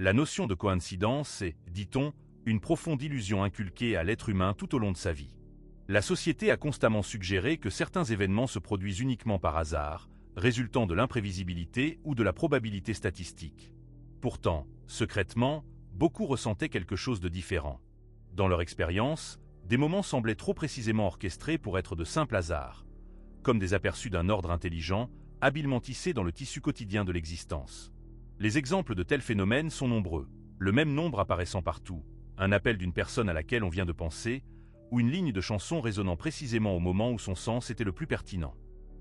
La notion de coïncidence est, dit-on, une profonde illusion inculquée à l'être humain tout au long de sa vie. La société a constamment suggéré que certains événements se produisent uniquement par hasard, résultant de l'imprévisibilité ou de la probabilité statistique. Pourtant, secrètement, beaucoup ressentaient quelque chose de différent. Dans leur expérience, des moments semblaient trop précisément orchestrés pour être de simples hasards, comme des aperçus d'un ordre intelligent, habilement tissés dans le tissu quotidien de l'existence. Les exemples de tels phénomènes sont nombreux, le même nombre apparaissant partout, un appel d'une personne à laquelle on vient de penser, ou une ligne de chanson résonnant précisément au moment où son sens était le plus pertinent.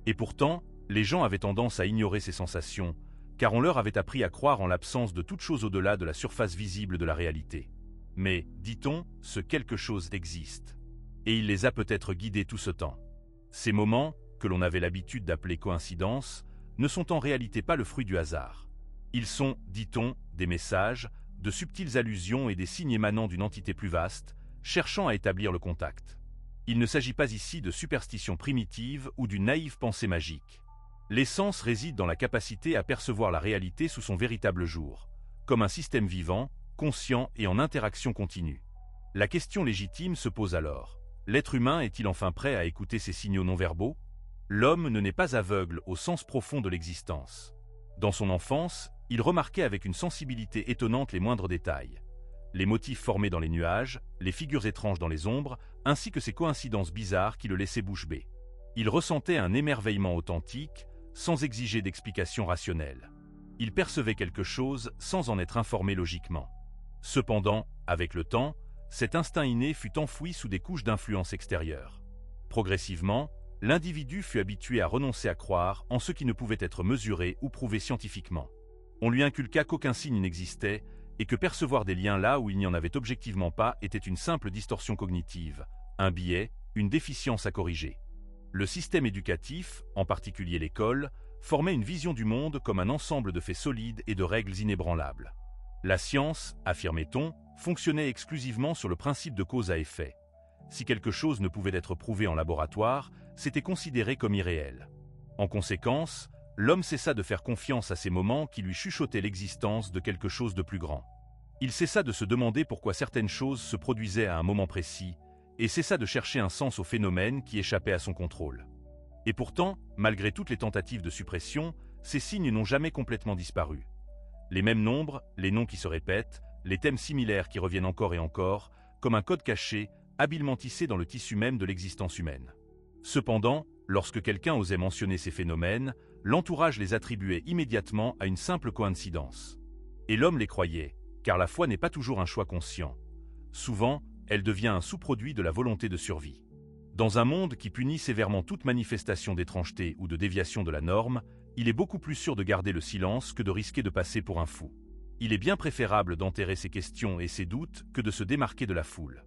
Et pourtant, les gens avaient tendance à ignorer ces sensations, car on leur avait appris à croire en l'absence de toute chose au-delà de la surface visible de la réalité. Mais, dit-on, ce quelque chose existe. Et il les a peut-être guidés tout ce temps. Ces moments, que l'on avait l'habitude d'appeler coïncidences, ne sont en réalité pas le fruit du hasard. Ils sont, dit-on, des messages, de subtiles allusions et des signes émanant d'une entité plus vaste, cherchant à établir le contact. Il ne s'agit pas ici de superstitions primitives ou d'une naïve pensée magique. L'essence réside dans la capacité à percevoir la réalité sous son véritable jour, comme un système vivant, conscient et en interaction continue. La question légitime se pose alors. L'être humain est-il enfin prêt à écouter ces signaux non-verbaux ? L'homme ne n'est pas aveugle au sens profond de l'existence. Dans son enfance, il remarquait avec une sensibilité étonnante les moindres détails. Les motifs formés dans les nuages, les figures étranges dans les ombres, ainsi que ces coïncidences bizarres qui le laissaient bouche bée. Il ressentait un émerveillement authentique, sans exiger d'explication rationnelle. Il percevait quelque chose sans en être informé logiquement. Cependant, avec le temps, cet instinct inné fut enfoui sous des couches d'influence extérieure. Progressivement, l'individu fut habitué à renoncer à croire en ce qui ne pouvait être mesuré ou prouvé scientifiquement. On lui inculqua qu'aucun signe n'existait et que percevoir des liens là où il n'y en avait objectivement pas était une simple distorsion cognitive, un biais, une déficience à corriger. Le système éducatif, en particulier l'école, formait une vision du monde comme un ensemble de faits solides et de règles inébranlables. La science, affirmait-on, fonctionnait exclusivement sur le principe de cause à effet. Si quelque chose ne pouvait être prouvé en laboratoire, c'était considéré comme irréel. En conséquence, l'homme cessa de faire confiance à ces moments qui lui chuchotaient l'existence de quelque chose de plus grand. Il cessa de se demander pourquoi certaines choses se produisaient à un moment précis, et cessa de chercher un sens aux phénomènes qui échappaient à son contrôle. Et pourtant, malgré toutes les tentatives de suppression, ces signes n'ont jamais complètement disparu. Les mêmes nombres, les noms qui se répètent, les thèmes similaires qui reviennent encore et encore, comme un code caché, habilement tissé dans le tissu même de l'existence humaine. Cependant, lorsque quelqu'un osait mentionner ces phénomènes, l'entourage les attribuait immédiatement à une simple coïncidence. Et l'homme les croyait, car la foi n'est pas toujours un choix conscient. Souvent, elle devient un sous-produit de la volonté de survie. Dans un monde qui punit sévèrement toute manifestation d'étrangeté ou de déviation de la norme, il est beaucoup plus sûr de garder le silence que de risquer de passer pour un fou. Il est bien préférable d'enterrer ses questions et ses doutes que de se démarquer de la foule.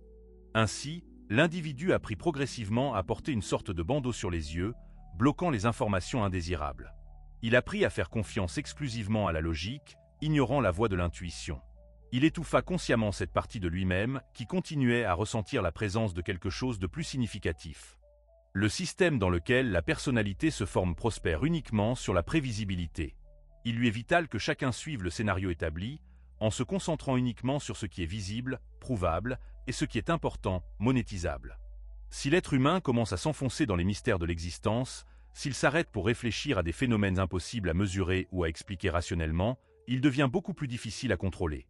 Ainsi, l'individu a pris progressivement à porter une sorte de bandeau sur les yeux, bloquant les informations indésirables. Il apprit à faire confiance exclusivement à la logique, ignorant la voix de l'intuition. Il étouffa consciemment cette partie de lui-même qui continuait à ressentir la présence de quelque chose de plus significatif. Le système dans lequel la personnalité se forme prospère uniquement sur la prévisibilité. Il lui est vital que chacun suive le scénario établi, en se concentrant uniquement sur ce qui est visible, prouvable, et ce qui est important, monétisable. Si l'être humain commence à s'enfoncer dans les mystères de l'existence, s'il s'arrête pour réfléchir à des phénomènes impossibles à mesurer ou à expliquer rationnellement, il devient beaucoup plus difficile à contrôler.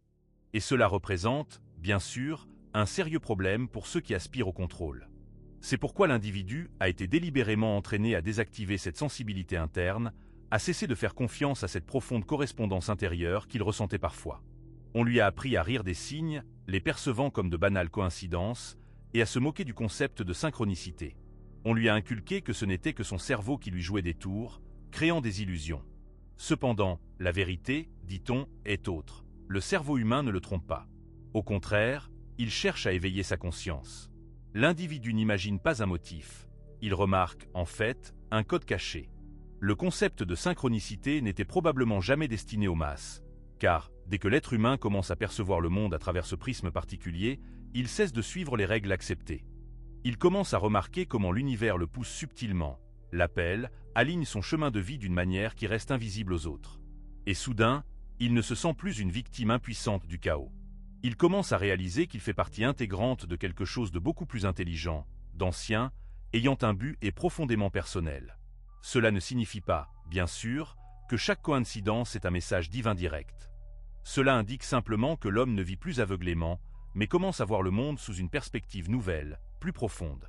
Et cela représente, bien sûr, un sérieux problème pour ceux qui aspirent au contrôle. C'est pourquoi l'individu a été délibérément entraîné à désactiver cette sensibilité interne, à cesser de faire confiance à cette profonde correspondance intérieure qu'il ressentait parfois. On lui a appris à rire des signes, les percevant comme de banales coïncidences, et à se moquer du concept de synchronicité. On lui a inculqué que ce n'était que son cerveau qui lui jouait des tours, créant des illusions. Cependant, la vérité, dit-on, est autre. Le cerveau humain ne le trompe pas. Au contraire, il cherche à éveiller sa conscience. L'individu n'imagine pas un motif. Il remarque, en fait, un code caché. Le concept de synchronicité n'était probablement jamais destiné aux masses, car, dès que l'être humain commence à percevoir le monde à travers ce prisme particulier, il cesse de suivre les règles acceptées. Il commence à remarquer comment l'univers le pousse subtilement, l'appelle, aligne son chemin de vie d'une manière qui reste invisible aux autres. Et soudain, Il ne se sent plus une victime impuissante du chaos. Il commence à réaliser qu'il fait partie intégrante de quelque chose de beaucoup plus intelligent, d'ancien, ayant un but et profondément personnel. Cela ne signifie pas, bien sûr, que chaque coïncidence est un message divin direct. Cela indique simplement que l'homme ne vit plus aveuglément, mais commence à voir le monde sous une perspective nouvelle, plus profonde.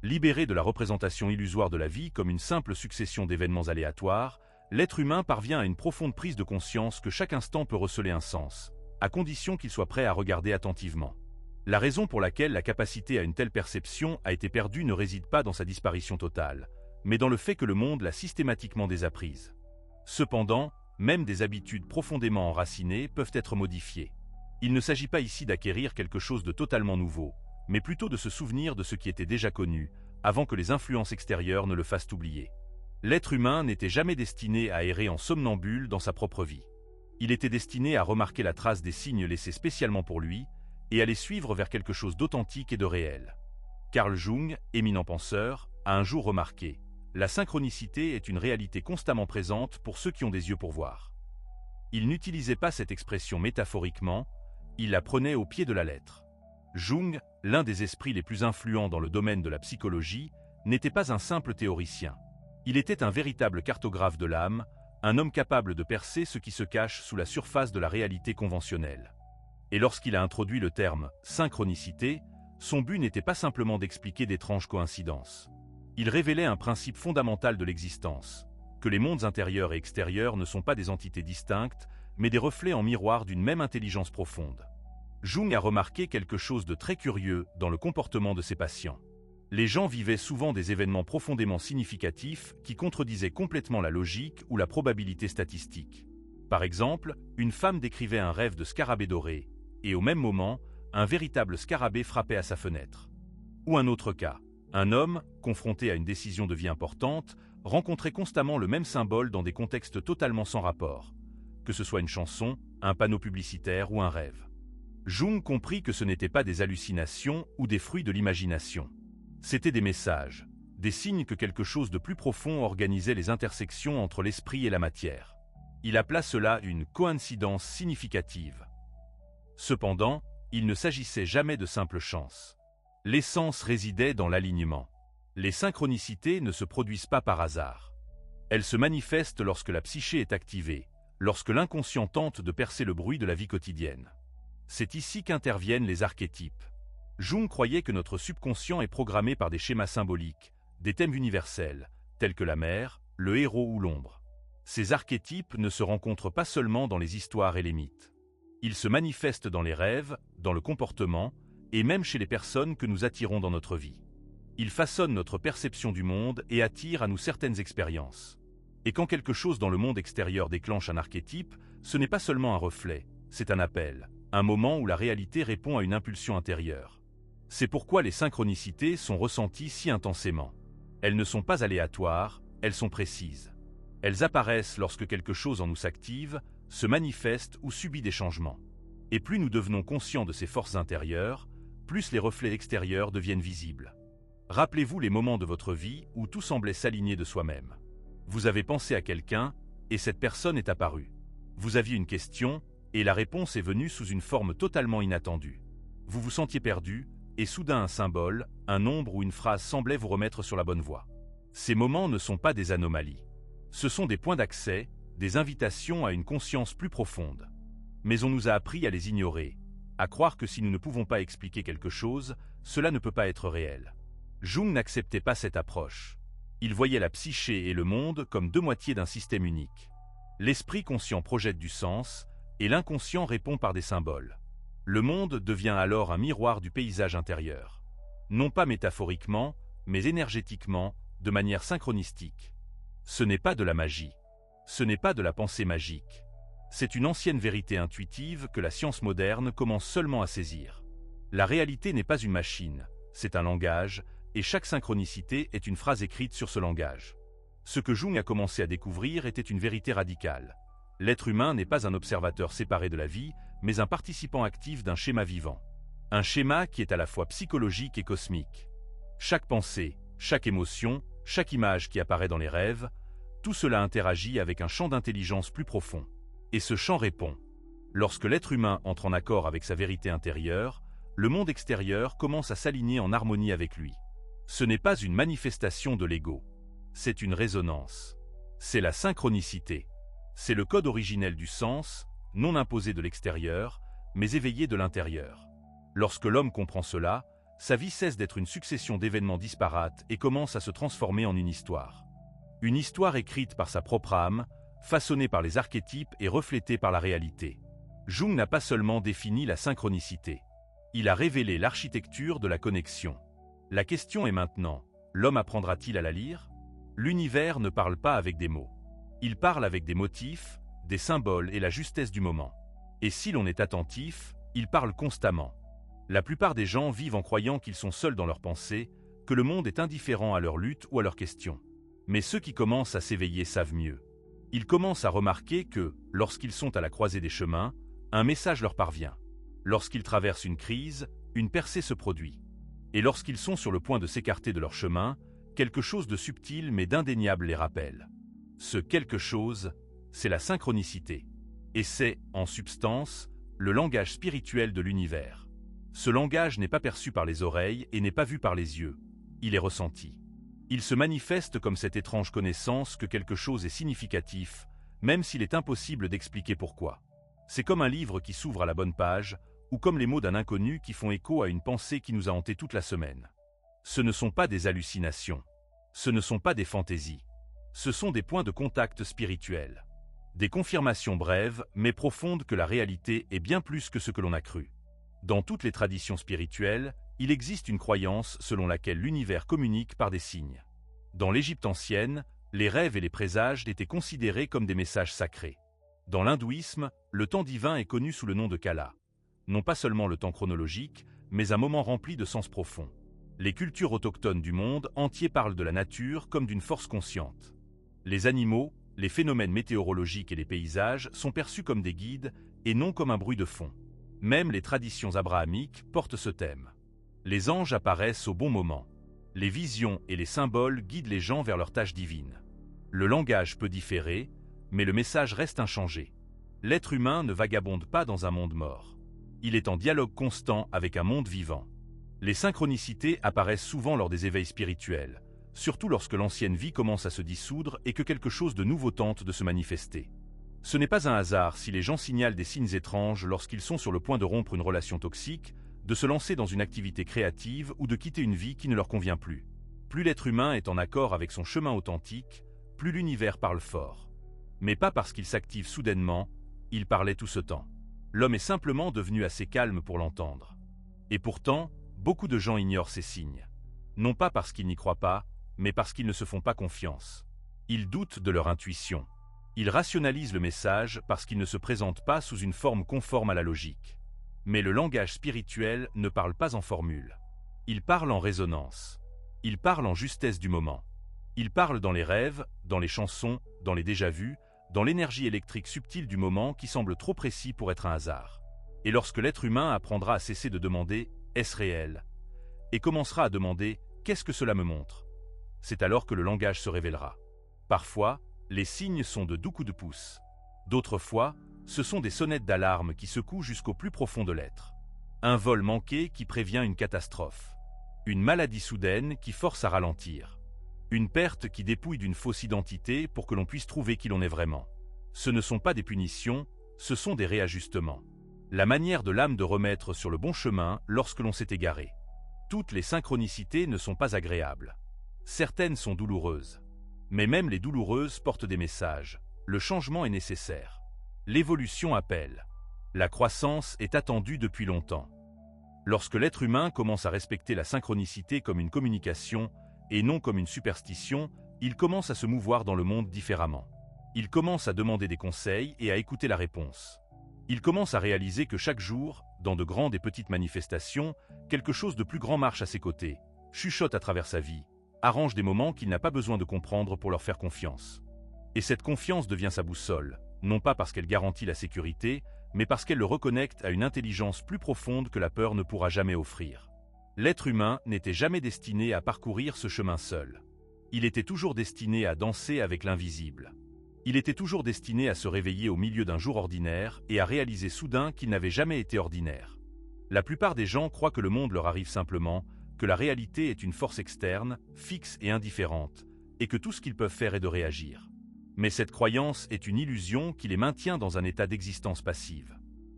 Libéré de la représentation illusoire de la vie comme une simple succession d'événements aléatoires, l'être humain parvient à une profonde prise de conscience que chaque instant peut receler un sens, à condition qu'il soit prêt à regarder attentivement. La raison pour laquelle la capacité à une telle perception a été perdue ne réside pas dans sa disparition totale, mais dans le fait que le monde l'a systématiquement désapprise. Cependant, même des habitudes profondément enracinées peuvent être modifiées. Il ne s'agit pas ici d'acquérir quelque chose de totalement nouveau, mais plutôt de se souvenir de ce qui était déjà connu, avant que les influences extérieures ne le fassent oublier. L'être humain n'était jamais destiné à errer en somnambule dans sa propre vie. Il était destiné à remarquer la trace des signes laissés spécialement pour lui, et à les suivre vers quelque chose d'authentique et de réel. Carl Jung, éminent penseur, a un jour remarqué: la synchronicité est une réalité constamment présente pour ceux qui ont des yeux pour voir. Il n'utilisait pas cette expression métaphoriquement, il la prenait au pied de la lettre. Jung, l'un des esprits les plus influents dans le domaine de la psychologie, n'était pas un simple théoricien. Il était un véritable cartographe de l'âme, un homme capable de percer ce qui se cache sous la surface de la réalité conventionnelle. Et lorsqu'il a introduit le terme « synchronicité », son but n'était pas simplement d'expliquer d'étranges coïncidences. Il révélait un principe fondamental de l'existence, que les mondes intérieurs et extérieurs ne sont pas des entités distinctes, mais des reflets en miroir d'une même intelligence profonde. Jung a remarqué quelque chose de très curieux dans le comportement de ses patients. Les gens vivaient souvent des événements profondément significatifs qui contredisaient complètement la logique ou la probabilité statistique. Par exemple, une femme décrivait un rêve de scarabée doré, et au même moment, un véritable scarabée frappait à sa fenêtre. Ou un autre cas, un homme, confronté à une décision de vie importante, rencontrait constamment le même symbole dans des contextes totalement sans rapport, que ce soit une chanson, un panneau publicitaire ou un rêve. Jung comprit que ce n'étaient pas des hallucinations ou des fruits de l'imagination. C'étaient des messages, des signes que quelque chose de plus profond organisait les intersections entre l'esprit et la matière. Il appela cela une coïncidence significative. Cependant, il ne s'agissait jamais de simple chance. L'essence résidait dans l'alignement. Les synchronicités ne se produisent pas par hasard. Elles se manifestent lorsque la psyché est activée, lorsque l'inconscient tente de percer le bruit de la vie quotidienne. C'est ici qu'interviennent les archétypes. Jung croyait que notre subconscient est programmé par des schémas symboliques, des thèmes universels, tels que la mer, le héros ou l'ombre. Ces archétypes ne se rencontrent pas seulement dans les histoires et les mythes. Ils se manifestent dans les rêves, dans le comportement, et même chez les personnes que nous attirons dans notre vie. Ils façonnent notre perception du monde et attirent à nous certaines expériences. Et quand quelque chose dans le monde extérieur déclenche un archétype, ce n'est pas seulement un reflet, c'est un appel, un moment où la réalité répond à une impulsion intérieure. C'est pourquoi les synchronicités sont ressenties si intensément. Elles ne sont pas aléatoires, elles sont précises. Elles apparaissent lorsque quelque chose en nous s'active, se manifeste ou subit des changements. Et plus nous devenons conscients de ces forces intérieures, plus les reflets extérieurs deviennent visibles. Rappelez-vous les moments de votre vie où tout semblait s'aligner de soi-même. Vous avez pensé à quelqu'un, et cette personne est apparue. Vous aviez une question, et la réponse est venue sous une forme totalement inattendue. Vous vous sentiez perdu, et soudain un symbole, un nombre ou une phrase semblait vous remettre sur la bonne voie. Ces moments ne sont pas des anomalies. Ce sont des points d'accès, des invitations à une conscience plus profonde. Mais on nous a appris à les ignorer, à croire que si nous ne pouvons pas expliquer quelque chose, cela ne peut pas être réel. Jung n'acceptait pas cette approche. Il voyait la psyché et le monde comme deux moitiés d'un système unique. L'esprit conscient projette du sens, et l'inconscient répond par des symboles. Le monde devient alors un miroir du paysage intérieur. Non pas métaphoriquement, mais énergétiquement, de manière synchronistique. Ce n'est pas de la magie. Ce n'est pas de la pensée magique. C'est une ancienne vérité intuitive que la science moderne commence seulement à saisir. La réalité n'est pas une machine, c'est un langage, et chaque synchronicité est une phrase écrite sur ce langage. Ce que Jung a commencé à découvrir était une vérité radicale. L'être humain n'est pas un observateur séparé de la vie, mais un participant actif d'un schéma vivant. Un schéma qui est à la fois psychologique et cosmique. Chaque pensée, chaque émotion, chaque image qui apparaît dans les rêves, tout cela interagit avec un champ d'intelligence plus profond. Et ce chant répond. Lorsque l'être humain entre en accord avec sa vérité intérieure, le monde extérieur commence à s'aligner en harmonie avec lui. Ce n'est pas une manifestation de l'ego. C'est une résonance. C'est la synchronicité. C'est le code originel du sens, non imposé de l'extérieur, mais éveillé de l'intérieur. Lorsque l'homme comprend cela, sa vie cesse d'être une succession d'événements disparates et commence à se transformer en une histoire. Une histoire écrite par sa propre âme, façonnée par les archétypes et reflétée par la réalité. Jung n'a pas seulement défini la synchronicité. Il a révélé l'architecture de la connexion. La question est maintenant, l'homme apprendra-t-il à la lire? L'univers ne parle pas avec des mots. Il parle avec des motifs, des symboles et la justesse du moment. Et si l'on est attentif, il parle constamment. La plupart des gens vivent en croyant qu'ils sont seuls dans leurs pensées, que le monde est indifférent à leur lutte ou à leurs questions. Mais ceux qui commencent à s'éveiller savent mieux. Ils commencent à remarquer que, lorsqu'ils sont à la croisée des chemins, un message leur parvient. Lorsqu'ils traversent une crise, une percée se produit. Et lorsqu'ils sont sur le point de s'écarter de leur chemin, quelque chose de subtil mais d'indéniable les rappelle. Ce quelque chose, c'est la synchronicité. Et c'est, en substance, le langage spirituel de l'univers. Ce langage n'est pas perçu par les oreilles et n'est pas vu par les yeux. Il est ressenti. Il se manifeste comme cette étrange connaissance que quelque chose est significatif, même s'il est impossible d'expliquer pourquoi. C'est comme un livre qui s'ouvre à la bonne page, ou comme les mots d'un inconnu qui font écho à une pensée qui nous a hantés toute la semaine. Ce ne sont pas des hallucinations. Ce ne sont pas des fantaisies. Ce sont des points de contact spirituels. Des confirmations brèves, mais profondes que la réalité est bien plus que ce que l'on a cru. Dans toutes les traditions spirituelles, il existe une croyance selon laquelle l'univers communique par des signes. Dans l'Égypte ancienne, les rêves et les présages étaient considérés comme des messages sacrés. Dans l'hindouisme, le temps divin est connu sous le nom de Kala. Non pas seulement le temps chronologique, mais un moment rempli de sens profond. Les cultures autochtones du monde entier parlent de la nature comme d'une force consciente. Les animaux, les phénomènes météorologiques et les paysages sont perçus comme des guides et non comme un bruit de fond. Même les traditions abrahamiques portent ce thème. Les anges apparaissent au bon moment. Les visions et les symboles guident les gens vers leur tâche divine. Le langage peut différer, mais le message reste inchangé. L'être humain ne vagabonde pas dans un monde mort. Il est en dialogue constant avec un monde vivant. Les synchronicités apparaissent souvent lors des éveils spirituels, surtout lorsque l'ancienne vie commence à se dissoudre et que quelque chose de nouveau tente de se manifester. Ce n'est pas un hasard si les gens signalent des signes étranges lorsqu'ils sont sur le point de rompre une relation toxique, de se lancer dans une activité créative ou de quitter une vie qui ne leur convient plus. Plus l'être humain est en accord avec son chemin authentique, plus l'univers parle fort. Mais pas parce qu'il s'active soudainement, il parlait tout ce temps. L'homme est simplement devenu assez calme pour l'entendre. Et pourtant, beaucoup de gens ignorent ces signes. Non pas parce qu'ils n'y croient pas, mais parce qu'ils ne se font pas confiance. Ils doutent de leur intuition. Ils rationalisent le message parce qu'il ne se présente pas sous une forme conforme à la logique. Mais le langage spirituel ne parle pas en formule. Il parle en résonance. Il parle en justesse du moment. Il parle dans les rêves, dans les chansons, dans les déjà-vus, dans l'énergie électrique subtile du moment qui semble trop précis pour être un hasard. Et lorsque l'être humain apprendra à cesser de demander « est-ce réel ?» et commencera à demander « qu'est-ce que cela me montre ?» c'est alors que le langage se révélera. Parfois, les signes sont de doux coups de pouce. D'autres fois, ce sont des sonnettes d'alarme qui secouent jusqu'au plus profond de l'être. Un vol manqué qui prévient une catastrophe. Une maladie soudaine qui force à ralentir. Une perte qui dépouille d'une fausse identité pour que l'on puisse trouver qui l'on est vraiment. Ce ne sont pas des punitions, ce sont des réajustements. La manière de l'âme de remettre sur le bon chemin lorsque l'on s'est égaré. Toutes les synchronicités ne sont pas agréables. Certaines sont douloureuses. Mais même les douloureuses portent des messages. Le changement est nécessaire. L'évolution appelle. La croissance est attendue depuis longtemps. Lorsque l'être humain commence à respecter la synchronicité comme une communication et non comme une superstition, il commence à se mouvoir dans le monde différemment. Il commence à demander des conseils et à écouter la réponse. Il commence à réaliser que chaque jour, dans de grandes et petites manifestations, quelque chose de plus grand marche à ses côtés, chuchote à travers sa vie, arrange des moments qu'il n'a pas besoin de comprendre pour leur faire confiance. Et cette confiance devient sa boussole, non pas parce qu'elle garantit la sécurité, mais parce qu'elle le reconnecte à une intelligence plus profonde que la peur ne pourra jamais offrir. L'être humain n'était jamais destiné à parcourir ce chemin seul. Il était toujours destiné à danser avec l'invisible. Il était toujours destiné à se réveiller au milieu d'un jour ordinaire et à réaliser soudain qu'il n'avait jamais été ordinaire. La plupart des gens croient que le monde leur arrive simplement, que la réalité est une force externe, fixe et indifférente, et que tout ce qu'ils peuvent faire est de réagir. Mais cette croyance est une illusion qui les maintient dans un état d'existence passive.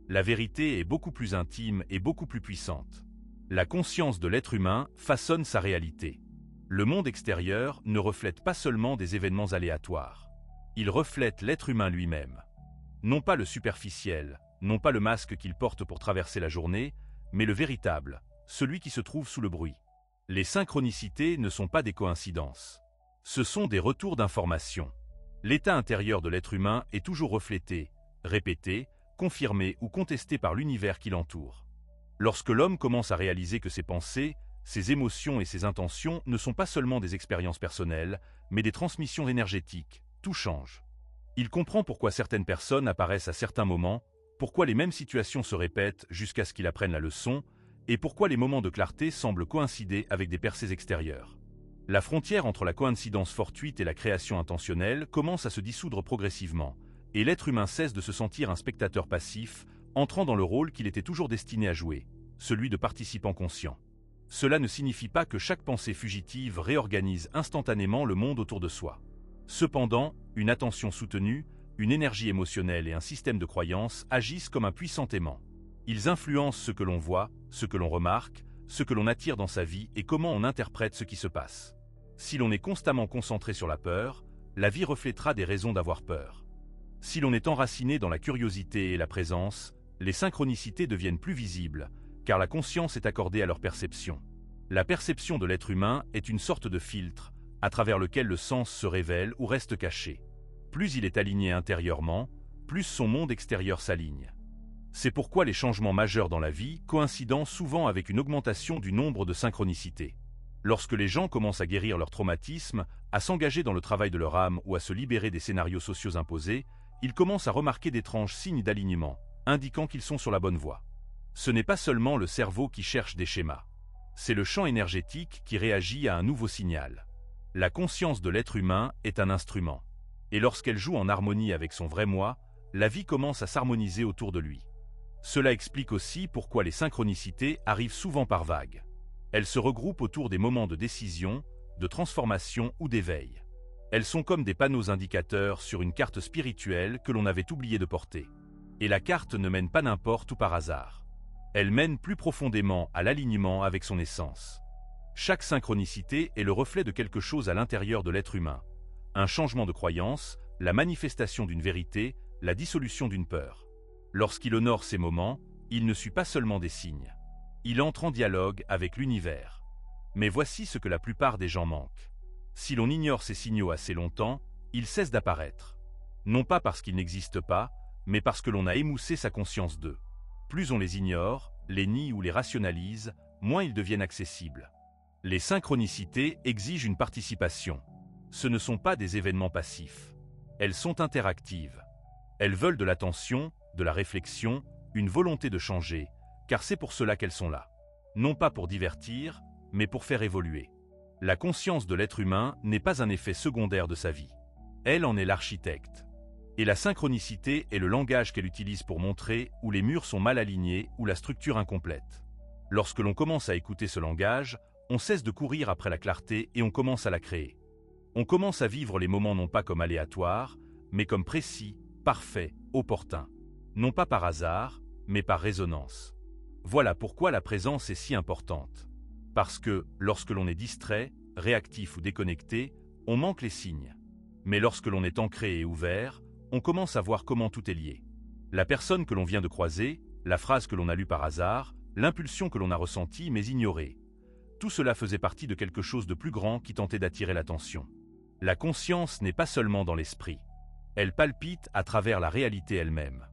La vérité est beaucoup plus intime et beaucoup plus puissante. La conscience de l'être humain façonne sa réalité. Le monde extérieur ne reflète pas seulement des événements aléatoires. Il reflète l'être humain lui-même. Non pas le superficiel, non pas le masque qu'il porte pour traverser la journée, mais le véritable, celui qui se trouve sous le bruit. Les synchronicités ne sont pas des coïncidences. Ce sont des retours d'informations. L'état intérieur de l'être humain est toujours reflété, répété, confirmé ou contesté par l'univers qui l'entoure. Lorsque l'homme commence à réaliser que ses pensées, ses émotions et ses intentions ne sont pas seulement des expériences personnelles, mais des transmissions énergétiques, tout change. Il comprend pourquoi certaines personnes apparaissent à certains moments, pourquoi les mêmes situations se répètent jusqu'à ce qu'il apprenne la leçon, et pourquoi les moments de clarté semblent coïncider avec des percées extérieures. La frontière entre la coïncidence fortuite et la création intentionnelle commence à se dissoudre progressivement, et l'être humain cesse de se sentir un spectateur passif, entrant dans le rôle qu'il était toujours destiné à jouer, celui de participant conscient. Cela ne signifie pas que chaque pensée fugitive réorganise instantanément le monde autour de soi. Cependant, une attention soutenue, une énergie émotionnelle et un système de croyances agissent comme un puissant aimant. Ils influencent ce que l'on voit, ce que l'on remarque, ce que l'on attire dans sa vie et comment on interprète ce qui se passe. Si l'on est constamment concentré sur la peur, la vie reflètera des raisons d'avoir peur. Si l'on est enraciné dans la curiosité et la présence, les synchronicités deviennent plus visibles, car la conscience est accordée à leur perception. La perception de l'être humain est une sorte de filtre, à travers lequel le sens se révèle ou reste caché. Plus il est aligné intérieurement, plus son monde extérieur s'aligne. C'est pourquoi les changements majeurs dans la vie coïncident souvent avec une augmentation du nombre de synchronicités. Lorsque les gens commencent à guérir leur traumatisme, à s'engager dans le travail de leur âme ou à se libérer des scénarios sociaux imposés, ils commencent à remarquer d'étranges signes d'alignement, indiquant qu'ils sont sur la bonne voie. Ce n'est pas seulement le cerveau qui cherche des schémas. C'est le champ énergétique qui réagit à un nouveau signal. La conscience de l'être humain est un instrument. Et lorsqu'elle joue en harmonie avec son vrai moi, la vie commence à s'harmoniser autour de lui. Cela explique aussi pourquoi les synchronicités arrivent souvent par vagues. Elles se regroupent autour des moments de décision, de transformation ou d'éveil. Elles sont comme des panneaux indicateurs sur une carte spirituelle que l'on avait oublié de porter. Et la carte ne mène pas n'importe où par hasard. Elle mène plus profondément à l'alignement avec son essence. Chaque synchronicité est le reflet de quelque chose à l'intérieur de l'être humain. Un changement de croyance, la manifestation d'une vérité, la dissolution d'une peur. Lorsqu'il honore ces moments, il ne suit pas seulement des signes. Il entre en dialogue avec l'univers. Mais voici ce que la plupart des gens manquent. Si l'on ignore ces signaux assez longtemps, ils cessent d'apparaître. Non pas parce qu'ils n'existent pas, mais parce que l'on a émoussé sa conscience d'eux. Plus on les ignore, les nie ou les rationalise, moins ils deviennent accessibles. Les synchronicités exigent une participation. Ce ne sont pas des événements passifs. Elles sont interactives. Elles veulent de l'attention, de la réflexion, une volonté de changer, car c'est pour cela qu'elles sont là. Non pas pour divertir, mais pour faire évoluer. La conscience de l'être humain n'est pas un effet secondaire de sa vie. Elle en est l'architecte. Et la synchronicité est le langage qu'elle utilise pour montrer où les murs sont mal alignés ou la structure incomplète. Lorsque l'on commence à écouter ce langage, on cesse de courir après la clarté et on commence à la créer. On commence à vivre les moments non pas comme aléatoires, mais comme précis, parfaits, opportuns. Non pas par hasard, mais par résonance. Voilà pourquoi la présence est si importante. Parce que, lorsque l'on est distrait, réactif ou déconnecté, on manque les signes. Mais lorsque l'on est ancré et ouvert, on commence à voir comment tout est lié. La personne que l'on vient de croiser, la phrase que l'on a lue par hasard, l'impulsion que l'on a ressentie mais ignorée. Tout cela faisait partie de quelque chose de plus grand qui tentait d'attirer l'attention. La conscience n'est pas seulement dans l'esprit. Elle palpite à travers la réalité elle-même.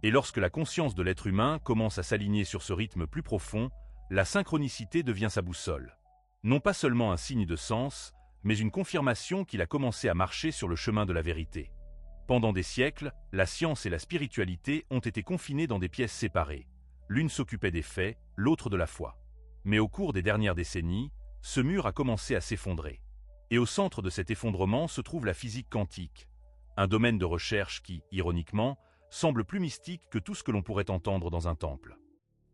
Et lorsque la conscience de l'être humain commence à s'aligner sur ce rythme plus profond, la synchronicité devient sa boussole. Non pas seulement un signe de sens, mais une confirmation qu'il a commencé à marcher sur le chemin de la vérité. Pendant des siècles, la science et la spiritualité ont été confinées dans des pièces séparées. L'une s'occupait des faits, l'autre de la foi. Mais au cours des dernières décennies, ce mur a commencé à s'effondrer. Et au centre de cet effondrement se trouve la physique quantique, un domaine de recherche qui, ironiquement, semble plus mystique que tout ce que l'on pourrait entendre dans un temple.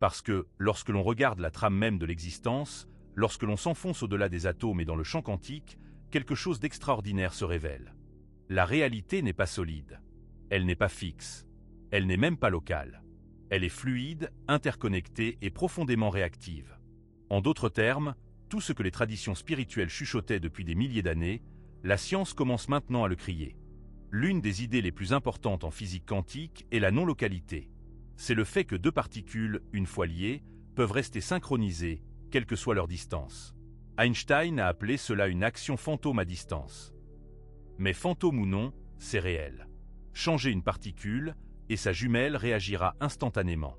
Parce que, lorsque l'on regarde la trame même de l'existence, lorsque l'on s'enfonce au-delà des atomes et dans le champ quantique, quelque chose d'extraordinaire se révèle. La réalité n'est pas solide. Elle n'est pas fixe. Elle n'est même pas locale. Elle est fluide, interconnectée et profondément réactive. En d'autres termes, tout ce que les traditions spirituelles chuchotaient depuis des milliers d'années, la science commence maintenant à le crier. L'une des idées les plus importantes en physique quantique est la non-localité. C'est le fait que deux particules, une fois liées, peuvent rester synchronisées, quelle que soit leur distance. Einstein a appelé cela une action fantôme à distance. Mais fantôme ou non, c'est réel. Changer une particule, et sa jumelle réagira instantanément.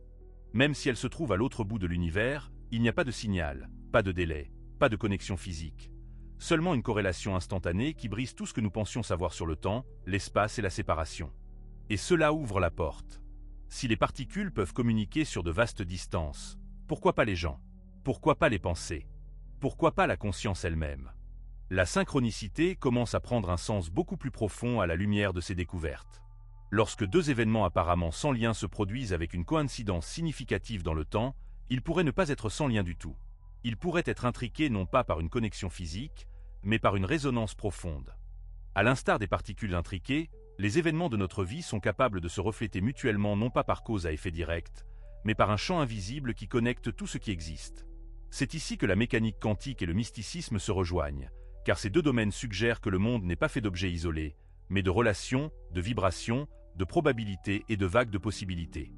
Même si elle se trouve à l'autre bout de l'univers, il n'y a pas de signal, pas de délai, pas de connexion physique. Seulement une corrélation instantanée qui brise tout ce que nous pensions savoir sur le temps, l'espace et la séparation. Et cela ouvre la porte. Si les particules peuvent communiquer sur de vastes distances, pourquoi pas les gens? Pourquoi pas les pensées? Pourquoi pas la conscience elle-même? La synchronicité commence à prendre un sens beaucoup plus profond à la lumière de ces découvertes. Lorsque deux événements apparemment sans lien se produisent avec une coïncidence significative dans le temps, ils pourraient ne pas être sans lien du tout. Ils pourraient être intriqués non pas par une connexion physique, mais par une résonance profonde. À l'instar des particules intriquées, les événements de notre vie sont capables de se refléter mutuellement non pas par cause à effet direct, mais par un champ invisible qui connecte tout ce qui existe. C'est ici que la mécanique quantique et le mysticisme se rejoignent, car ces deux domaines suggèrent que le monde n'est pas fait d'objets isolés, mais de relations, de vibrations, de probabilités et de vagues de possibilités.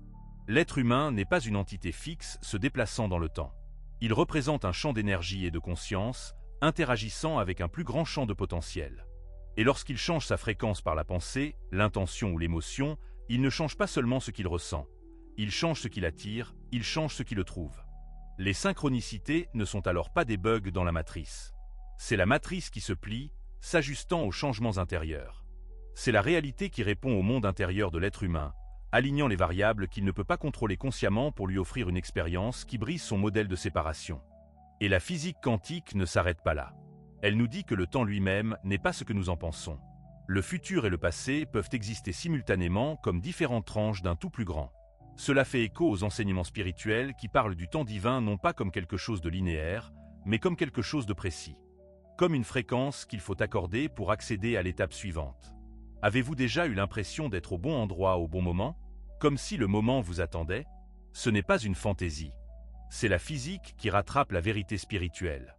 L'être humain n'est pas une entité fixe se déplaçant dans le temps. Il représente un champ d'énergie et de conscience, interagissant avec un plus grand champ de potentiel. Et lorsqu'il change sa fréquence par la pensée, l'intention ou l'émotion, il ne change pas seulement ce qu'il ressent. Il change ce qui l'attire, il change ce qui le trouve. Les synchronicités ne sont alors pas des bugs dans la matrice. C'est la matrice qui se plie, s'ajustant aux changements intérieurs. C'est la réalité qui répond au monde intérieur de l'être humain, alignant les variables qu'il ne peut pas contrôler consciemment pour lui offrir une expérience qui brise son modèle de séparation. Et la physique quantique ne s'arrête pas là. Elle nous dit que le temps lui-même n'est pas ce que nous en pensons. Le futur et le passé peuvent exister simultanément comme différentes tranches d'un tout plus grand. Cela fait écho aux enseignements spirituels qui parlent du temps divin non pas comme quelque chose de linéaire, mais comme quelque chose de précis. Comme une fréquence qu'il faut accorder pour accéder à l'étape suivante. Avez-vous déjà eu l'impression d'être au bon endroit au bon moment? Comme si le moment vous attendait? Ce n'est pas une fantaisie. C'est la physique qui rattrape la vérité spirituelle.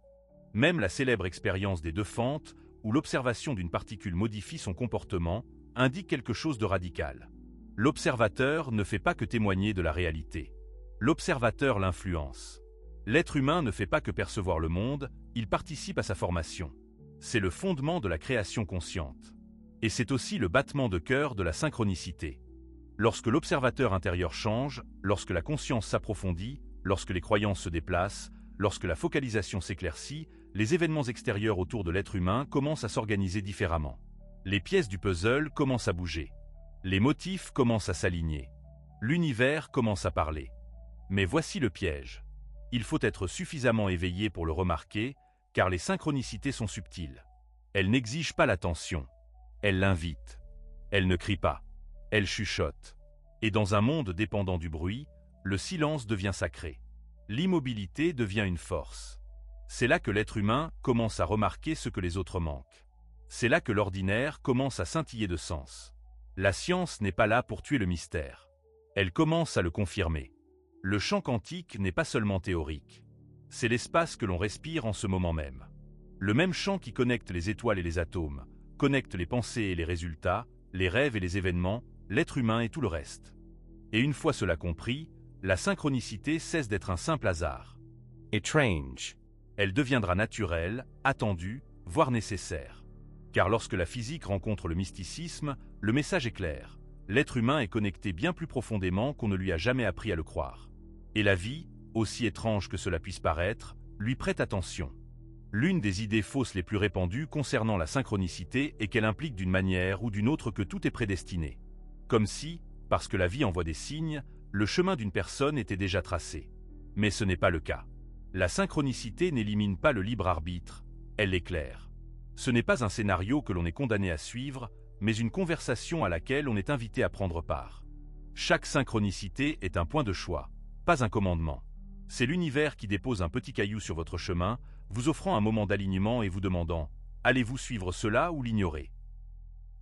Même la célèbre expérience des deux fentes, où l'observation d'une particule modifie son comportement, indique quelque chose de radical. L'observateur ne fait pas que témoigner de la réalité. L'observateur l'influence. L'être humain ne fait pas que percevoir le monde, il participe à sa formation. C'est le fondement de la création consciente. Et c'est aussi le battement de cœur de la synchronicité. Lorsque l'observateur intérieur change, lorsque la conscience s'approfondit, lorsque les croyances se déplacent, lorsque la focalisation s'éclaircit, les événements extérieurs autour de l'être humain commencent à s'organiser différemment. Les pièces du puzzle commencent à bouger. Les motifs commencent à s'aligner. L'univers commence à parler. Mais voici le piège. Il faut être suffisamment éveillé pour le remarquer, car les synchronicités sont subtiles. Elles n'exigent pas l'attention. Elles l'invitent. Elles ne crient pas. Elles chuchotent. Et dans un monde dépendant du bruit, le silence devient sacré. L'immobilité devient une force. C'est là que l'être humain commence à remarquer ce que les autres manquent. C'est là que l'ordinaire commence à scintiller de sens. La science n'est pas là pour tuer le mystère. Elle commence à le confirmer. Le champ quantique n'est pas seulement théorique. C'est l'espace que l'on respire en ce moment même. Le même champ qui connecte les étoiles et les atomes, connecte les pensées et les résultats, les rêves et les événements, l'être humain et tout le reste. Et une fois cela compris, la synchronicité cesse d'être un simple hasard. Étrange. Elle deviendra naturelle, attendue, voire nécessaire. Car lorsque la physique rencontre le mysticisme, le message est clair. L'être humain est connecté bien plus profondément qu'on ne lui a jamais appris à le croire. Et la vie, aussi étrange que cela puisse paraître, lui prête attention. L'une des idées fausses les plus répandues concernant la synchronicité est qu'elle implique d'une manière ou d'une autre que tout est prédestiné. Comme si, parce que la vie envoie des signes, le chemin d'une personne était déjà tracé. Mais ce n'est pas le cas. La synchronicité n'élimine pas le libre arbitre, elle l'éclaire. Ce n'est pas un scénario que l'on est condamné à suivre, mais une conversation à laquelle on est invité à prendre part. Chaque synchronicité est un point de choix, pas un commandement. C'est l'univers qui dépose un petit caillou sur votre chemin, vous offrant un moment d'alignement et vous demandant « Allez-vous suivre cela ou l'ignorer ?»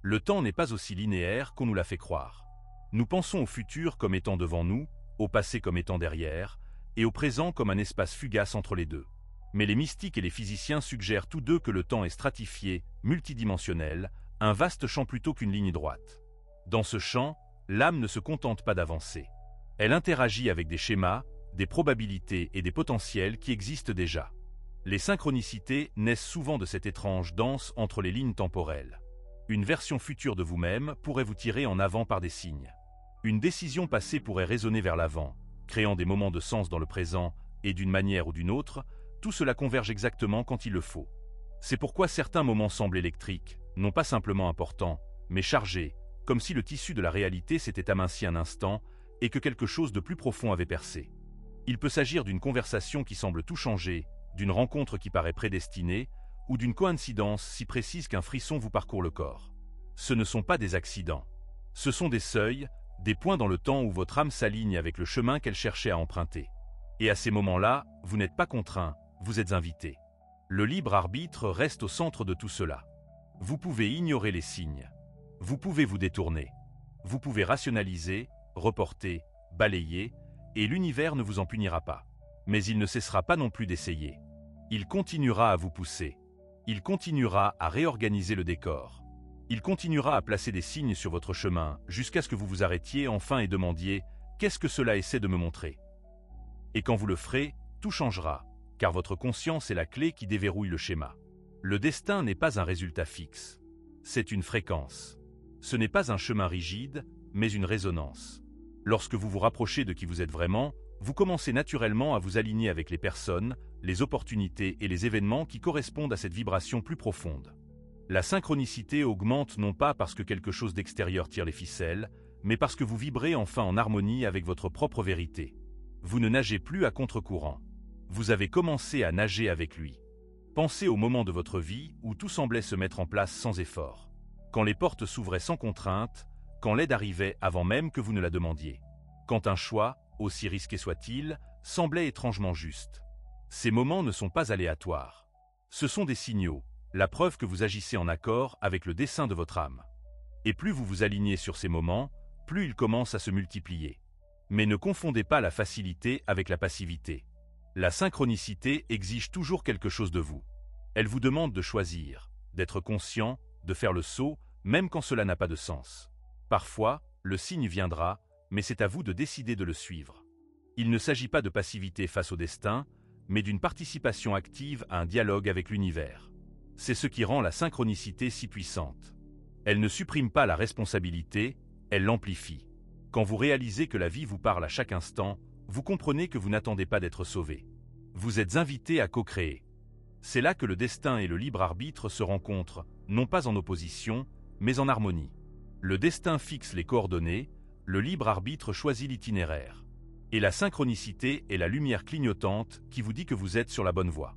Le temps n'est pas aussi linéaire qu'on nous l'a fait croire. Nous pensons au futur comme étant devant nous, au passé comme étant derrière, et au présent comme un espace fugace entre les deux. Mais les mystiques et les physiciens suggèrent tous deux que le temps est stratifié, multidimensionnel, un vaste champ plutôt qu'une ligne droite. Dans ce champ, l'âme ne se contente pas d'avancer. Elle interagit avec des schémas, des probabilités et des potentiels qui existent déjà. Les synchronicités naissent souvent de cette étrange danse entre les lignes temporelles. Une version future de vous-même pourrait vous tirer en avant par des signes. Une décision passée pourrait résonner vers l'avant, créant des moments de sens dans le présent, et d'une manière ou d'une autre, tout cela converge exactement quand il le faut. C'est pourquoi certains moments semblent électriques, non pas simplement importants, mais chargés, comme si le tissu de la réalité s'était aminci un instant et que quelque chose de plus profond avait percé. Il peut s'agir d'une conversation qui semble tout changer, d'une rencontre qui paraît prédestinée, ou d'une coïncidence si précise qu'un frisson vous parcourt le corps. Ce ne sont pas des accidents. Ce sont des seuils, des points dans le temps où votre âme s'aligne avec le chemin qu'elle cherchait à emprunter. Et à ces moments-là, vous n'êtes pas contraint, vous êtes invité. Le libre arbitre reste au centre de tout cela. Vous pouvez ignorer les signes. Vous pouvez vous détourner. Vous pouvez rationaliser, reporter, balayer, et l'univers ne vous en punira pas. Mais il ne cessera pas non plus d'essayer. Il continuera à vous pousser. Il continuera à réorganiser le décor. Il continuera à placer des signes sur votre chemin jusqu'à ce que vous vous arrêtiez enfin et demandiez « Qu'est-ce que cela essaie de me montrer ?» Et quand vous le ferez, tout changera, car votre conscience est la clé qui déverrouille le schéma. Le destin n'est pas un résultat fixe. C'est une fréquence. Ce n'est pas un chemin rigide, mais une résonance. Lorsque vous vous rapprochez de qui vous êtes vraiment, vous commencez naturellement à vous aligner avec les personnes, les opportunités et les événements qui correspondent à cette vibration plus profonde. La synchronicité augmente non pas parce que quelque chose d'extérieur tire les ficelles, mais parce que vous vibrez enfin en harmonie avec votre propre vérité. Vous ne nagez plus à contre-courant. Vous avez commencé à nager avec lui. Pensez au moment de votre vie où tout semblait se mettre en place sans effort. Quand les portes s'ouvraient sans contrainte, quand l'aide arrivait avant même que vous ne la demandiez. Quand un choix, aussi risqué soit-il, semblait étrangement juste. Ces moments ne sont pas aléatoires. Ce sont des signaux, la preuve que vous agissez en accord avec le dessein de votre âme. Et plus vous vous alignez sur ces moments, plus ils commencent à se multiplier. Mais ne confondez pas la facilité avec la passivité. La synchronicité exige toujours quelque chose de vous. Elle vous demande de choisir, d'être conscient, de faire le saut, même quand cela n'a pas de sens. Parfois, le signe viendra, mais c'est à vous de décider de le suivre. Il ne s'agit pas de passivité face au destin, mais d'une participation active à un dialogue avec l'univers. C'est ce qui rend la synchronicité si puissante. Elle ne supprime pas la responsabilité, elle l'amplifie. Quand vous réalisez que la vie vous parle à chaque instant, vous comprenez que vous n'attendez pas d'être sauvé. Vous êtes invité à co-créer. C'est là que le destin et le libre arbitre se rencontrent, non pas en opposition, mais en harmonie. Le destin fixe les coordonnées, le libre arbitre choisit l'itinéraire. Et la synchronicité est la lumière clignotante qui vous dit que vous êtes sur la bonne voie.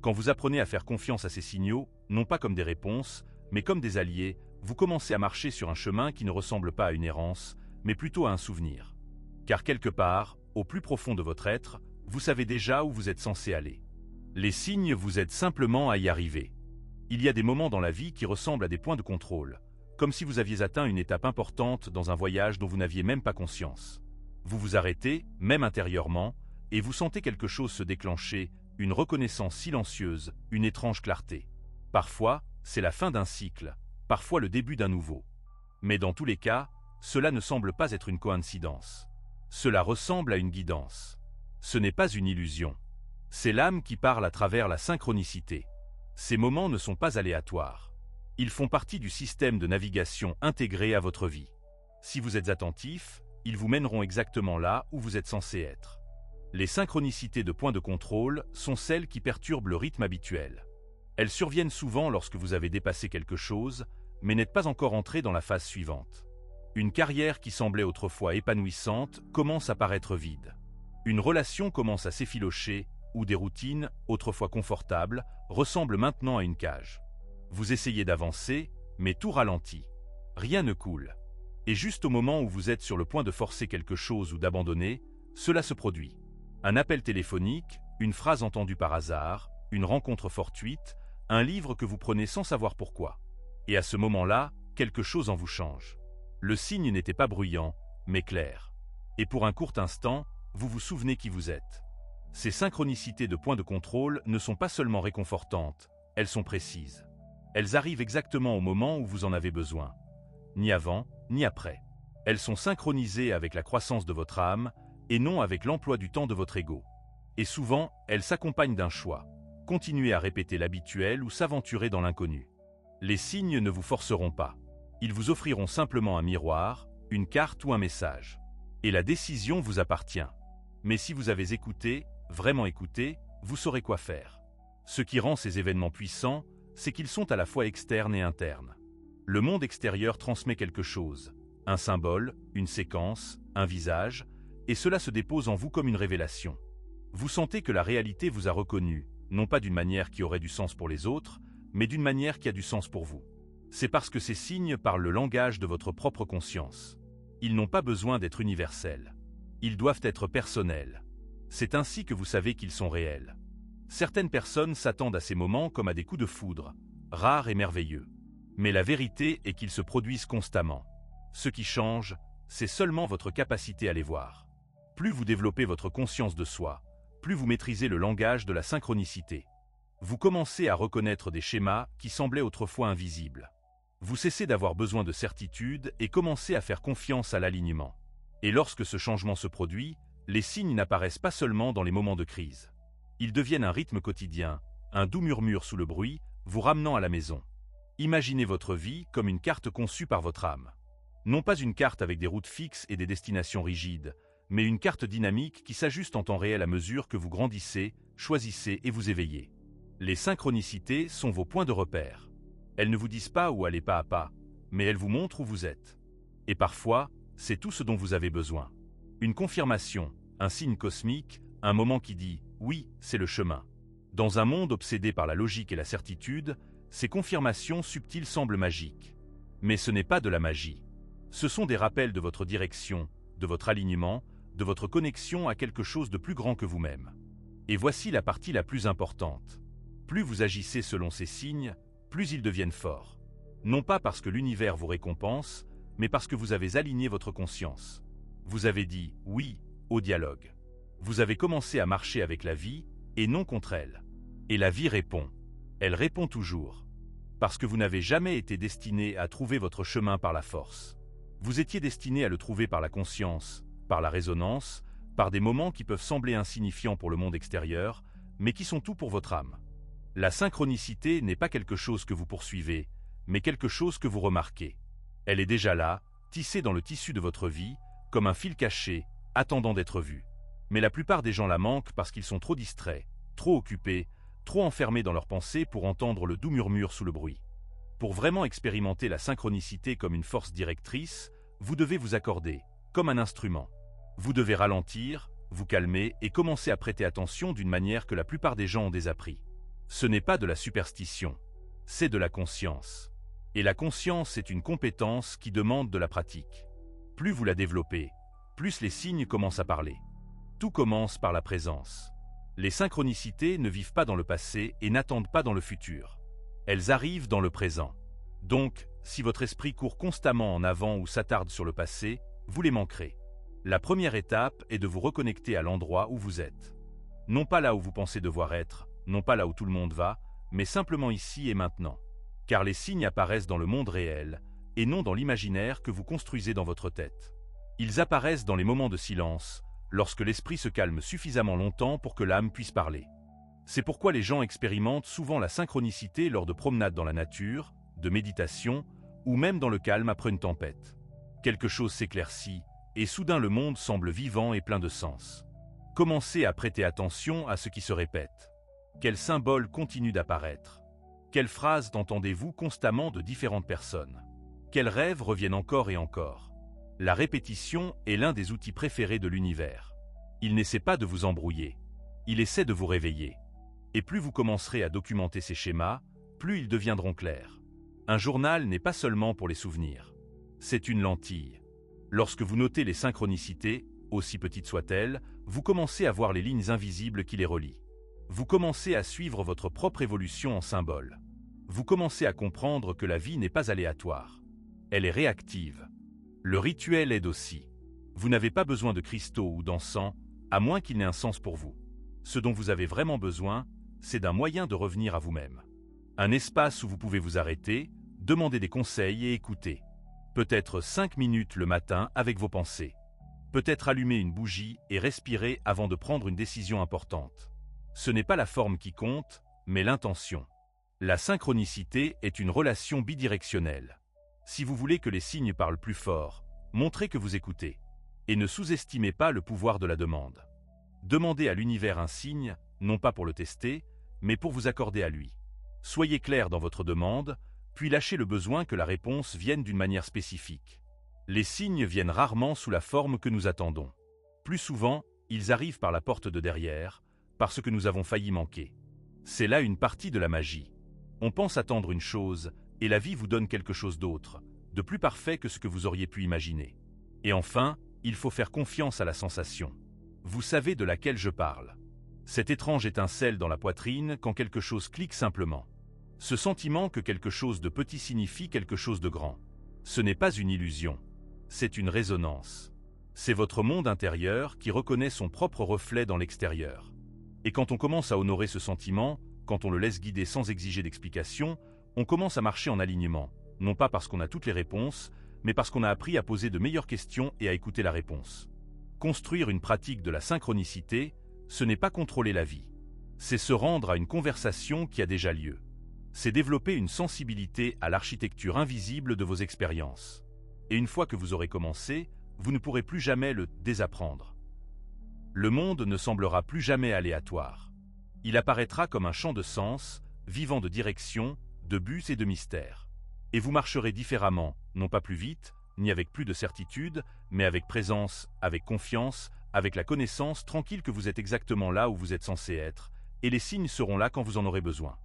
Quand vous apprenez à faire confiance à ces signaux, non pas comme des réponses, mais comme des alliés, vous commencez à marcher sur un chemin qui ne ressemble pas à une errance, mais plutôt à un souvenir. Car quelque part, au plus profond de votre être, vous savez déjà où vous êtes censé aller. Les signes vous aident simplement à y arriver. Il y a des moments dans la vie qui ressemblent à des points de contrôle, comme si vous aviez atteint une étape importante dans un voyage dont vous n'aviez même pas conscience. Vous vous arrêtez, même intérieurement, et vous sentez quelque chose se déclencher, une reconnaissance silencieuse, une étrange clarté. Parfois, c'est la fin d'un cycle, parfois le début d'un nouveau. Mais dans tous les cas, cela ne semble pas être une coïncidence. Cela ressemble à une guidance. Ce n'est pas une illusion. C'est l'âme qui parle à travers la synchronicité. Ces moments ne sont pas aléatoires. Ils font partie du système de navigation intégré à votre vie. Si vous êtes attentif, ils vous mèneront exactement là où vous êtes censé être. Les synchronicités de points de contrôle sont celles qui perturbent le rythme habituel. Elles surviennent souvent lorsque vous avez dépassé quelque chose, mais n'êtes pas encore entré dans la phase suivante. Une carrière qui semblait autrefois épanouissante commence à paraître vide. Une relation commence à s'effilocher, ou des routines, autrefois confortables, ressemblent maintenant à une cage. Vous essayez d'avancer, mais tout ralentit. Rien ne coule. Et juste au moment où vous êtes sur le point de forcer quelque chose ou d'abandonner, cela se produit. Un appel téléphonique, une phrase entendue par hasard, une rencontre fortuite, un livre que vous prenez sans savoir pourquoi. Et à ce moment-là, quelque chose en vous change. Le signe n'était pas bruyant, mais clair. Et pour un court instant, vous vous souvenez qui vous êtes. Ces synchronicités de points de contrôle ne sont pas seulement réconfortantes, elles sont précises. Elles arrivent exactement au moment où vous en avez besoin. Ni avant, ni après. Elles sont synchronisées avec la croissance de votre âme et non avec l'emploi du temps de votre ego. Et souvent, elles s'accompagnent d'un choix. Continuer à répéter l'habituel ou s'aventurer dans l'inconnu. Les signes ne vous forceront pas. Ils vous offriront simplement un miroir, une carte ou un message. Et la décision vous appartient. Mais si vous avez écouté, vraiment écouté, vous saurez quoi faire. Ce qui rend ces événements puissants, c'est qu'ils sont à la fois externes et internes. Le monde extérieur transmet quelque chose, un symbole, une séquence, un visage, et cela se dépose en vous comme une révélation. Vous sentez que la réalité vous a reconnu, non pas d'une manière qui aurait du sens pour les autres, mais d'une manière qui a du sens pour vous. C'est parce que ces signes parlent le langage de votre propre conscience. Ils n'ont pas besoin d'être universels. Ils doivent être personnels. C'est ainsi que vous savez qu'ils sont réels. Certaines personnes s'attendent à ces moments comme à des coups de foudre, rares et merveilleux. Mais la vérité est qu'ils se produisent constamment. Ce qui change, c'est seulement votre capacité à les voir. Plus vous développez votre conscience de soi, plus vous maîtrisez le langage de la synchronicité. Vous commencez à reconnaître des schémas qui semblaient autrefois invisibles. Vous cessez d'avoir besoin de certitude et commencez à faire confiance à l'alignement. Et lorsque ce changement se produit, les signes n'apparaissent pas seulement dans les moments de crise. Ils deviennent un rythme quotidien, un doux murmure sous le bruit, vous ramenant à la maison. Imaginez votre vie comme une carte conçue par votre âme. Non pas une carte avec des routes fixes et des destinations rigides, mais une carte dynamique qui s'ajuste en temps réel à mesure que vous grandissez, choisissez et vous éveillez. Les synchronicités sont vos points de repère. Elles ne vous disent pas où aller pas à pas, mais elles vous montrent où vous êtes. Et parfois, c'est tout ce dont vous avez besoin. Une confirmation, un signe cosmique, un moment qui dit « oui, c'est le chemin ». Dans un monde obsédé par la logique et la certitude, ces confirmations subtiles semblent magiques. Mais ce n'est pas de la magie. Ce sont des rappels de votre direction, de votre alignement, de votre connexion à quelque chose de plus grand que vous-même. Et voici la partie la plus importante. Plus vous agissez selon ces signes, plus ils deviennent forts. Non pas parce que l'univers vous récompense, mais parce que vous avez aligné votre conscience. Vous avez dit « oui » au dialogue. Vous avez commencé à marcher avec la vie, et non contre elle. Et la vie répond. Elle répond toujours. Parce que vous n'avez jamais été destiné à trouver votre chemin par la force. Vous étiez destiné à le trouver par la conscience, par la résonance, par des moments qui peuvent sembler insignifiants pour le monde extérieur, mais qui sont tout pour votre âme. La synchronicité n'est pas quelque chose que vous poursuivez, mais quelque chose que vous remarquez. Elle est déjà là, tissée dans le tissu de votre vie, comme un fil caché, attendant d'être vue. Mais la plupart des gens la manquent parce qu'ils sont trop distraits, trop occupés, trop enfermés dans leurs pensées pour entendre le doux murmure sous le bruit. Pour vraiment expérimenter la synchronicité comme une force directrice, vous devez vous accorder, comme un instrument. Vous devez ralentir, vous calmer et commencer à prêter attention d'une manière que la plupart des gens ont désappris. Ce n'est pas de la superstition, c'est de la conscience. Et la conscience est une compétence qui demande de la pratique. Plus vous la développez, plus les signes commencent à parler. Tout commence par la présence. Les synchronicités ne vivent pas dans le passé et n'attendent pas dans le futur. Elles arrivent dans le présent. Donc, si votre esprit court constamment en avant ou s'attarde sur le passé, vous les manquerez. La première étape est de vous reconnecter à l'endroit où vous êtes. Non pas là où vous pensez devoir être, non pas là où tout le monde va, mais simplement ici et maintenant. Car les signes apparaissent dans le monde réel, et non dans l'imaginaire que vous construisez dans votre tête. Ils apparaissent dans les moments de silence, lorsque l'esprit se calme suffisamment longtemps pour que l'âme puisse parler. C'est pourquoi les gens expérimentent souvent la synchronicité lors de promenades dans la nature, de méditation, ou même dans le calme après une tempête. Quelque chose s'éclaircit, et soudain le monde semble vivant et plein de sens. Commencez à prêter attention à ce qui se répète. Quels symboles continuent d'apparaître? Quelles phrases entendez-vous constamment de différentes personnes? Quels rêves reviennent encore et encore? La répétition est l'un des outils préférés de l'univers. Il n'essaie pas de vous embrouiller. Il essaie de vous réveiller. Et plus vous commencerez à documenter ces schémas, plus ils deviendront clairs. Un journal n'est pas seulement pour les souvenirs. C'est une lentille. Lorsque vous notez les synchronicités, aussi petites soient-elles, vous commencez à voir les lignes invisibles qui les relient. Vous commencez à suivre votre propre évolution en symboles. Vous commencez à comprendre que la vie n'est pas aléatoire. Elle est réactive. Le rituel aide aussi. Vous n'avez pas besoin de cristaux ou d'encens, à moins qu'il n'ait un sens pour vous. Ce dont vous avez vraiment besoin, c'est d'un moyen de revenir à vous-même. Un espace où vous pouvez vous arrêter, demander des conseils et écouter. Peut-être 5 minutes le matin avec vos pensées. Peut-être allumer une bougie et respirer avant de prendre une décision importante. Ce n'est pas la forme qui compte, mais l'intention. La synchronicité est une relation bidirectionnelle. Si vous voulez que les signes parlent plus fort, montrez que vous écoutez. Et ne sous-estimez pas le pouvoir de la demande. Demandez à l'univers un signe, non pas pour le tester, mais pour vous accorder à lui. Soyez clair dans votre demande, puis lâchez le besoin que la réponse vienne d'une manière spécifique. Les signes viennent rarement sous la forme que nous attendons. Plus souvent, ils arrivent par la porte de derrière, parce que nous avons failli manquer. C'est là une partie de la magie. On pense attendre une chose, et la vie vous donne quelque chose d'autre, de plus parfait que ce que vous auriez pu imaginer. Et enfin, il faut faire confiance à la sensation. Vous savez de laquelle je parle. Cette étrange étincelle dans la poitrine quand quelque chose clique simplement. Ce sentiment que quelque chose de petit signifie quelque chose de grand. Ce n'est pas une illusion. C'est une résonance. C'est votre monde intérieur qui reconnaît son propre reflet dans l'extérieur. Et quand on commence à honorer ce sentiment, quand on le laisse guider sans exiger d'explication, on commence à marcher en alignement, non pas parce qu'on a toutes les réponses, mais parce qu'on a appris à poser de meilleures questions et à écouter la réponse. Construire une pratique de la synchronicité, ce n'est pas contrôler la vie. C'est se rendre à une conversation qui a déjà lieu. C'est développer une sensibilité à l'architecture invisible de vos expériences. Et une fois que vous aurez commencé, vous ne pourrez plus jamais le désapprendre. Le monde ne semblera plus jamais aléatoire. Il apparaîtra comme un champ de sens, vivant de direction, de buts et de mystères. Et vous marcherez différemment, non pas plus vite, ni avec plus de certitude, mais avec présence, avec confiance, avec la connaissance tranquille que vous êtes exactement là où vous êtes censé être, et les signes seront là quand vous en aurez besoin.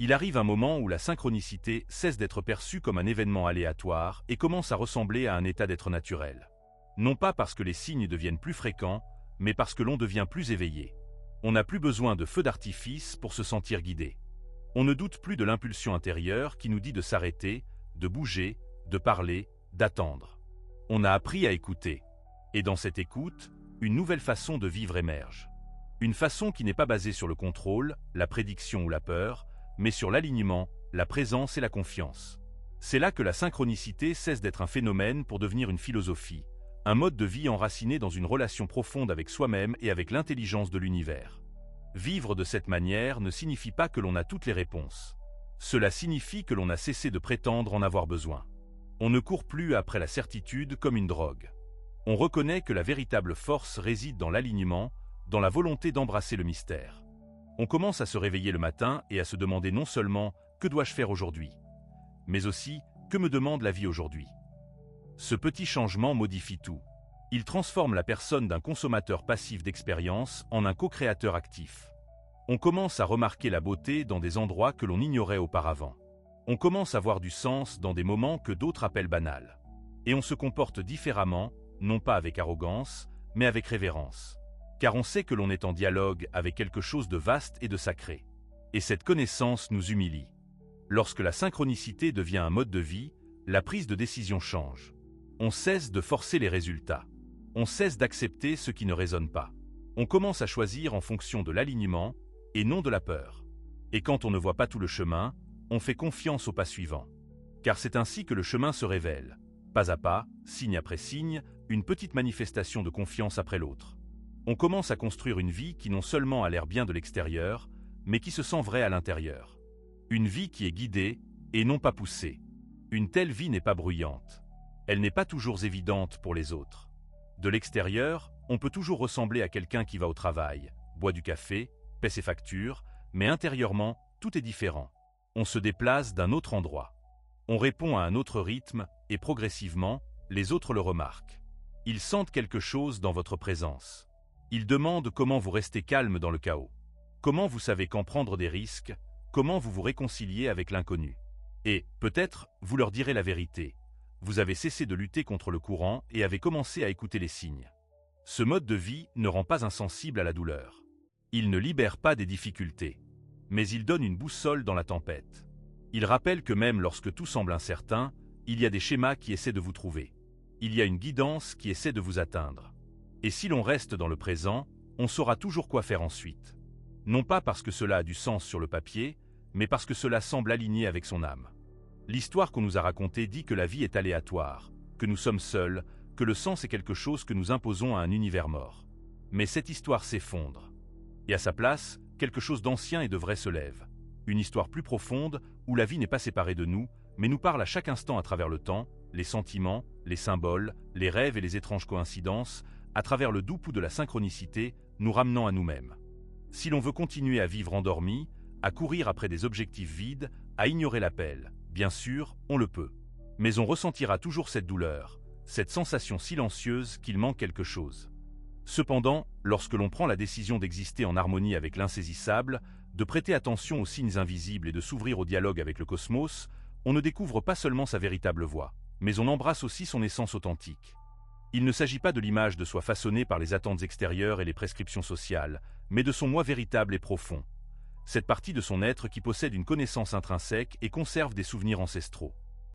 Il arrive un moment où la synchronicité cesse d'être perçue comme un événement aléatoire et commence à ressembler à un état d'être naturel. Non pas parce que les signes deviennent plus fréquents, mais parce que l'on devient plus éveillé. On n'a plus besoin de feux d'artifice pour se sentir guidé. On ne doute plus de l'impulsion intérieure qui nous dit de s'arrêter, de bouger, de parler, d'attendre. On a appris à écouter. Et dans cette écoute, une nouvelle façon de vivre émerge. Une façon qui n'est pas basée sur le contrôle, la prédiction ou la peur, mais sur l'alignement, la présence et la confiance. C'est là que la synchronicité cesse d'être un phénomène pour devenir une philosophie, un mode de vie enraciné dans une relation profonde avec soi-même et avec l'intelligence de l'univers. Vivre de cette manière ne signifie pas que l'on a toutes les réponses. Cela signifie que l'on a cessé de prétendre en avoir besoin. On ne court plus après la certitude comme une drogue. On reconnaît que la véritable force réside dans l'alignement, dans la volonté d'embrasser le mystère. On commence à se réveiller le matin et à se demander non seulement « que dois-je faire aujourd'hui ?», mais aussi « que me demande la vie aujourd'hui ?» Ce petit changement modifie tout. Il transforme la personne d'un consommateur passif d'expérience en un co-créateur actif. On commence à remarquer la beauté dans des endroits que l'on ignorait auparavant. On commence à voir du sens dans des moments que d'autres appellent banals. Et on se comporte différemment, non pas avec arrogance, mais avec révérence. Car on sait que l'on est en dialogue avec quelque chose de vaste et de sacré. Et cette connaissance nous humilie. Lorsque la synchronicité devient un mode de vie, la prise de décision change. On cesse de forcer les résultats. On cesse d'accepter ce qui ne résonne pas. On commence à choisir en fonction de l'alignement et non de la peur. Et quand on ne voit pas tout le chemin, on fait confiance au pas suivant. Car c'est ainsi que le chemin se révèle. Pas à pas, signe après signe, une petite manifestation de confiance après l'autre. On commence à construire une vie qui non seulement a l'air bien de l'extérieur, mais qui se sent vraie à l'intérieur. Une vie qui est guidée et non pas poussée. Une telle vie n'est pas bruyante. Elle n'est pas toujours évidente pour les autres. De l'extérieur, on peut toujours ressembler à quelqu'un qui va au travail, boit du café, paie ses factures, mais intérieurement, tout est différent. On se déplace d'un autre endroit. On répond à un autre rythme et progressivement, les autres le remarquent. Ils sentent quelque chose dans votre présence. Ils demandent comment vous restez calme dans le chaos. Comment vous savez quand prendre des risques, comment vous vous réconciliez avec l'inconnu. Et, peut-être, vous leur direz la vérité. vous avez cessé de lutter contre le courant et avez commencé à écouter les signes. Ce mode de vie ne rend pas insensible à la douleur. Il ne libère pas des difficultés, mais il donne une boussole dans la tempête. Il rappelle que même lorsque tout semble incertain, il y a des schémas qui essaient de vous trouver. Il y a une guidance qui essaie de vous atteindre. Et si l'on reste dans le présent, on saura toujours quoi faire ensuite. Non pas parce que cela a du sens sur le papier, mais parce que cela semble aligné avec son âme. L'histoire qu'on nous a racontée dit que la vie est aléatoire, que nous sommes seuls, que le sens est quelque chose que nous imposons à un univers mort. Mais cette histoire s'effondre. Et à sa place, quelque chose d'ancien et de vrai se lève. Une histoire plus profonde, où la vie n'est pas séparée de nous, mais nous parle à chaque instant à travers le temps, les sentiments, les symboles, les rêves et les étranges coïncidences, à travers le doux pouls de la synchronicité, nous ramenant à nous-mêmes. Si l'on veut continuer à vivre endormi, à courir après des objectifs vides, à ignorer l'appel, bien sûr, on le peut. Mais on ressentira toujours cette douleur, cette sensation silencieuse qu'il manque quelque chose. Cependant, lorsque l'on prend la décision d'exister en harmonie avec l'insaisissable, de prêter attention aux signes invisibles et de s'ouvrir au dialogue avec le cosmos, on ne découvre pas seulement sa véritable voix, mais on embrasse aussi son essence authentique. Il ne s'agit pas de l'image de soi façonnée par les attentes extérieures et les prescriptions sociales, mais de son moi véritable et profond. Cette partie de son être qui possède une connaissance intrinsèque et conserve des souvenirs ancestraux.